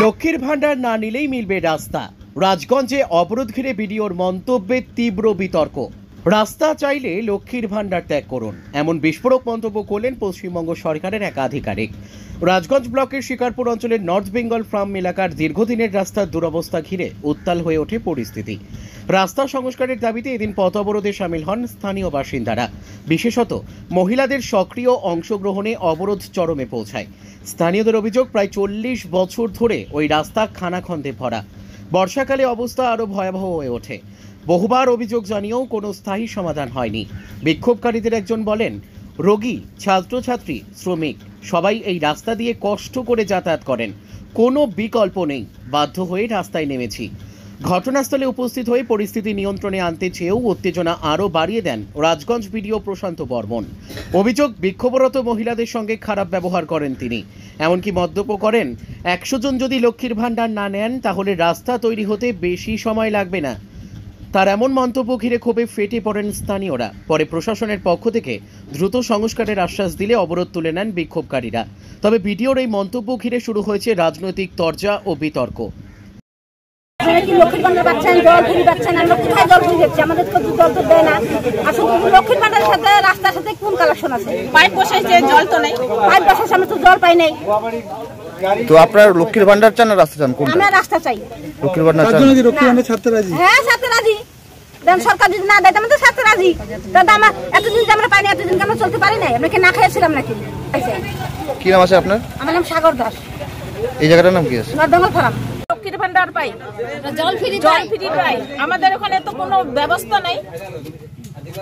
লক্ষ্মীর ভান্ডার না নিলেই মিলবে রাস্তা। রাজগঞ্জে অবরোধ ঘিরে বিডিওর মন্তব্যে তীব্র বিতর্ক। রাস্তা চাইলে লক্ষ্মীর ভান্ডার ত্যাগ করুন, এমন বিস্ফোরক মন্তব্য করলেন পশ্চিমবঙ্গ সরকারের এক আধিকারিক। রাজগঞ্জ ব্লকের শিকারপুর অঞ্চলের নর্থ বেঙ্গল ফার্ম এলাকার দীর্ঘদিনের রাস্তার দুরবস্থা ঘিরে উত্তাল হয়ে ওঠে পরিস্থিতি। রাস্তা সংস্কারের দাবিতে এদিন পথ অবরোধে সামিল হন স্থানীয় বাসিন্দারা। বিশেষত মহিলাদের সক্রিয় অংশগ্রহণে অবরোধ চরমে পৌঁছায়। স্থানীয়দের অভিযোগ, প্রায় 40 বছর ধরে ওই রাস্তা খানাখন্দে ভরা। বর্ষাকালে অবস্থা আরও ভয়াবহ হয়ে ওঠে। বহুবার অভিযোগ জানিয়েও কোনো স্থায়ী সমাধান হয়নি। বিক্ষোভকারীদের একজন বলেন, রোগী, ছাত্রছাত্রী, শ্রমিক সবাই এই রাস্তা দিয়ে কষ্ট করে যাতায়াত করেন, কোনো বিকল্প নেই, বাধ্য হয়ে রাস্তায় নেমেছি। ঘটনাস্থলে উপস্থিত হয়ে পরিস্থিতি নিয়ন্ত্রণে আনতে চেয়েও উত্তেজনা আরও বাড়িয়ে দেন রাজগঞ্জ বিডিও প্রশান্ত বর্মন। অভিযোগ, বিক্ষোভরত মহিলাদের সঙ্গে খারাপ ব্যবহার করেন তিনি, এমনকি মদ্যপ করেন। 100 জন যদি লক্ষ্মীর ভান্ডার না নেন তাহলে রাস্তা তৈরি হতে বেশি সময় লাগবে না। তার এমন মন্তব্য ঘিরে ক্ষোভে ফেটে পড়েন স্থানীয়রা। পরে প্রশাসনের পক্ষ থেকে দ্রুত সংস্কারের আশ্বাস দিলে অবরোধ তুলে নেন বিক্ষোভকারীরা। তবে বিডিওর এই মন্তব্য ঘিরে শুরু হয়েছে রাজনৈতিক তরজা ও বিতর্ক। লক্ষ্মীর ভান্ডার পাচ্ছেন, জল ফ্রি পাচ্ছেন, আমরা কোথায় জল ফ্রি দিচ্ছি? আমাদের তো জল তো দেয় না। আসলে লক্ষ্মীর ভান্ডারের সাথে রাস্তার সাথে কোন কালেকশন আছে? পাইপ বসাইছে, জল তো নেই। পাইপ বসাইছে, আমরা তো জল পাই নাই। তো আপনার লক্ষ্মীর ভান্ডার চান না রাস্তা চান? আমরা রাস্তা চাই। লক্ষ্মীর ভান্ডার চান? লক্ষ্মীর ভান্ডার ছাড়তে রাজি? হ্যাঁ, ছাড়তে রাজি। দেন সরকার যদি না দেয় আমাদের ছাড়তে রাজি। দাদা, আমরা এতদিন যে আমরা পাইনি, এতদিন আমরা চলতে পারি নাই। আমরা কি না খেয়েছিলাম নাকি? কি নাম আছে আপনার? আমার নাম সাগর দাস। এই জায়গাটার নাম কি আছে? North Bengal farm. লক্ষ্মীর ভান্ডার পাই, জল ফ্রি পাই। আমাদের ওখানে তো কোনো ব্যবস্থা নাই।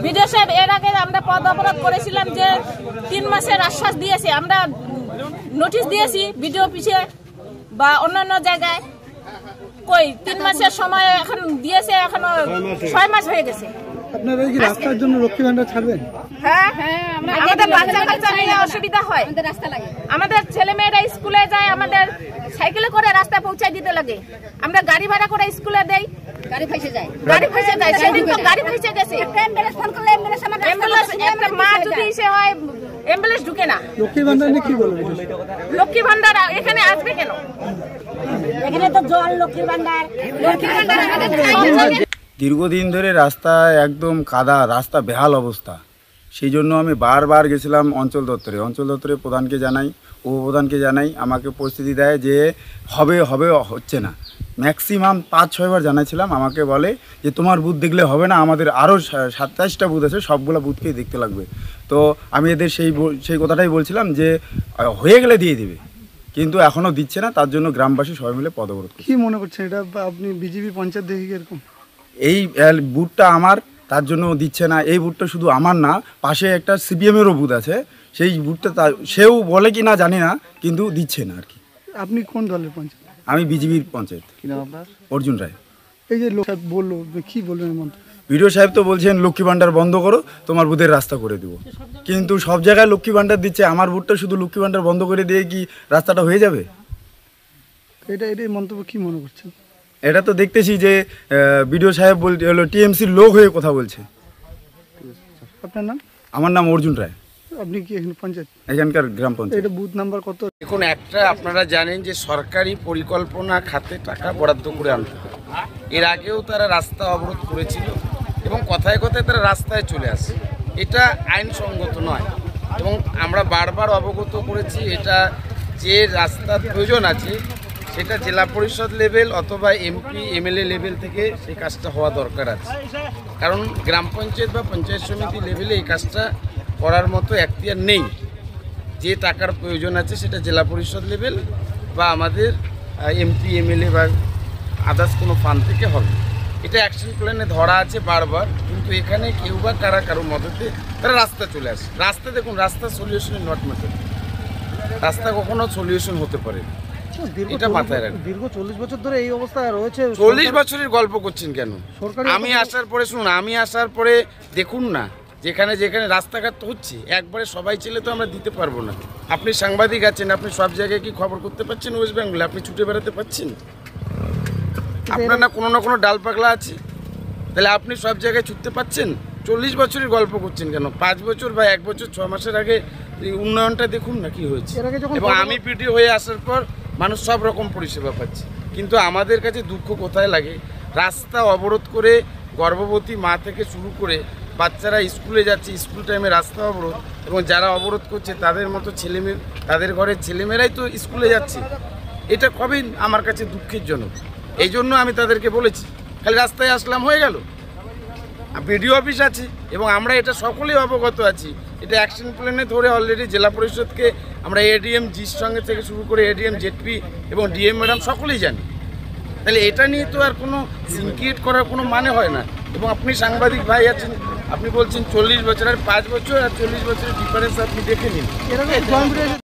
বিডিও সাহেব এর আগে আমরা পদ অবরোধ করেছিলাম যে 3 মাসের আশ্বাস দিয়েছে, আমরা নোটিশ দিয়েছি বিডিও অফিসে বা অন্যান্য জায়গায়। কই 3 মাসের সময় এখন দিয়েছে, এখনো 6 মাস হয়ে গেছে। আপনারা কি রাস্তার জন্য লক্ষ্মী ভান্ডার ছাড়বেন? হ্যাঁ, আমাদের বাচ্চা নিয়ে অসুবিধা হয়। আমাদের ছেলে মেয়েরা স্কুলে যায়, আমাদের সাইকেলে করে রাস্তা পৌঁছায় দিতে লাগে। আমরা গাড়ি ভাড়া করে স্কুলে দেই, গাড়ি ফেসে যায়। সেদিন তো গাড়ি ফেসে গেছে। একটা মা যদি সে হয়, অ্যাম্বুলেন্স ঢুকে না। লক্ষ্মী ভান্ডার নিয়ে কি বলবেন? লক্ষ্মী ভান্ডার এখানে আসবে কেন? এখানে তো জল, লক্ষ্মীর ভান্ডার দীর্ঘদিন ধরে রাস্তা একদম কাদা, রাস্তা বেহাল অবস্থা। সেই জন্য আমি বারবার গেছিলাম অঞ্চল দপ্তরে প্রধানকে জানাই, উপপ্রধানকে জানাই। আমাকে পরিস্থিতি দেয় যে হবে হচ্ছে না। ম্যাক্সিমাম 5-6 বার জানাইছিলাম। আমাকে বলে যে তোমার বুথ দেখলে হবে না, আমাদের আরও 27টা বুথ আছে, সবগুলো বুথকেই দেখতে লাগবে। তো আমি এদের সেই কথাটাই বলছিলাম যে হয়ে গেলে দিয়ে দিবে, কিন্তু এখনও দিচ্ছে না। তার জন্য গ্রামবাসী সবাই মিলে পথ অবরোধ। কি মনে করছেন এটা? আপনি বিজেপি পঞ্চায়েত দেখি এরকম এই বুথটা আমার, তার জন্য দিচ্ছে না। এই বুথটা শুধু আমার না, পাশে একটা সিপিএমেরও বুথ আছে, সেই বুথটা সেও বলে কি না জানি না, কিন্তু দিচ্ছে না আর কি। আপনি কোন দলের পঞ্চায়েত? আমি বিজেপির পঞ্চায়েত। কি নাম আপনার? অর্জুন রায়। এই যে লোক বললো, কি বলবেন? বিডিও সাহেব তো বলছেন লক্ষ্মী ভান্ডার বন্ধ করো, তোমার বুথের রাস্তা করে দেবো, কিন্তু সব জায়গায় লক্ষ্মী ভান্ডার দিচ্ছে। আমার বুথটা শুধু লক্ষ্মী ভান্ডার বন্ধ করে দিয়ে কি রাস্তাটা হয়ে যাবে? এটাই মন্তব্য কি মনে করছেন? এটা তো দেখতেছি যে বিডিও সাহেব হলো টিএমসির লোক হয়ে কথা বলছে। আপনার নাম? আমার নাম অর্জুন রায়। আপনি কি এখানে পঞ্চায়েত? এখানকার গ্রাম পঞ্চায়েত। এটা বুথ নাম্বার কত? এখন একটা আপনারা জানেন যে সরকারি পরিকল্পনা খাতে টাকা বরাদ্দ করে আনতে হবে। এর আগেও তারা রাস্তা অবরোধ করেছিল এবং কথায় কথায় তারা রাস্তায় চলে আসে। এটা আইনসঙ্গত নয় এবং আমরা বারবার অবগত করেছি। এটা যে রাস্তার প্রয়োজন আছে সেটা জেলা পরিষদ লেভেল অথবা এমপি এমএলএ লেভেল থেকে সেই কাজটা হওয়া দরকার আছে, কারণ গ্রাম পঞ্চায়েত বা পঞ্চায়েত সমিতি লেভেলে এই কাজটা করার মতো এখতিয়ার নেই। যে টাকার প্রয়োজন আছে সেটা জেলা পরিষদ লেভেল বা আমাদের এমপি এমএলএ বা আদার্স কোনো ফান্ড থেকে হবে। এটা অ্যাকশন প্ল্যানে ধরা আছে বারবার, কিন্তু এখানে কেউ বা কারো মদতে তারা রাস্তা চলে আসে। রাস্তা দেখুন, রাস্তা সলিউশন নট মেথড। রাস্তা কখনো সলিউশন হতে পারে, এটা মাথায় রাখবেন। দীর্ঘ 40 বছর ধরে এই অবস্থা রয়েছে। 40 বছরের গল্প করছেন কেন? আমি আসার পরে শুনুন, আমি আসার পরে দেখুন না, যেখানে যেখানে রাস্তাঘাট হচ্ছে একবারে সবাই ছেলে তো আমরা দিতে পারবো না। আপনি সাংবাদিক আছেন, আপনি সব জায়গায় কি খবর করতে পারছেন? ওয়েস্ট বেঙ্গলে আপনি ছুটে বেড়াতে পারছেন? আপনার না কোনো ডাল পাগলা আছে? তাহলে আপনি সব জায়গায় ছুটতে পাচ্ছেন? 40 বছরের গল্প করছেন কেন? 5 বছর বা 1 বছর 6 মাসের আগে এই উন্নয়নটা দেখুন না কি হয়েছে। এবং আমি পিডি হয়ে আসার পর মানুষ সব রকম পরিষেবা পাচ্ছে, কিন্তু আমাদের কাছে দুঃখ কোথায় লাগে, রাস্তা অবরোধ করে গর্ভবতী মা থেকে শুরু করে বাচ্চারা স্কুলে যাচ্ছে, স্কুল টাইমে রাস্তা অবরোধ, এবং যারা অবরোধ করছে তাদের মতো ছেলেমেয়ে, তাদের ঘরের ছেলেমেয়েরাই তো স্কুলে যাচ্ছে। এটা কবে আমার কাছে দুঃখের জনক। এই জন্য আমি তাদেরকে বলেছি, খালি রাস্তায় আসলাম হয়ে গেল। বিডিও অফিস আছে এবং আমরা এটা সকলেই অবগত আছি। এটা অ্যাকশন প্ল্যানে ধরে অলরেডি জেলা পরিষদকে আমরা এডিএম জির সঙ্গে থেকে শুরু করে এডিএম জেডপি এবং ডিএম ম্যাডাম সকলেই জানি। তাহলে এটা নিয়ে তো আর কোনো সিনক্রিয়েট করার কোনো মানে হয় না। এবং আপনি সাংবাদিক ভাই আছেন, আপনি বলছেন 40 বছর, আর 5 বছর আর 40 বছরের ডিফারেন্স আপনি দেখে নিন।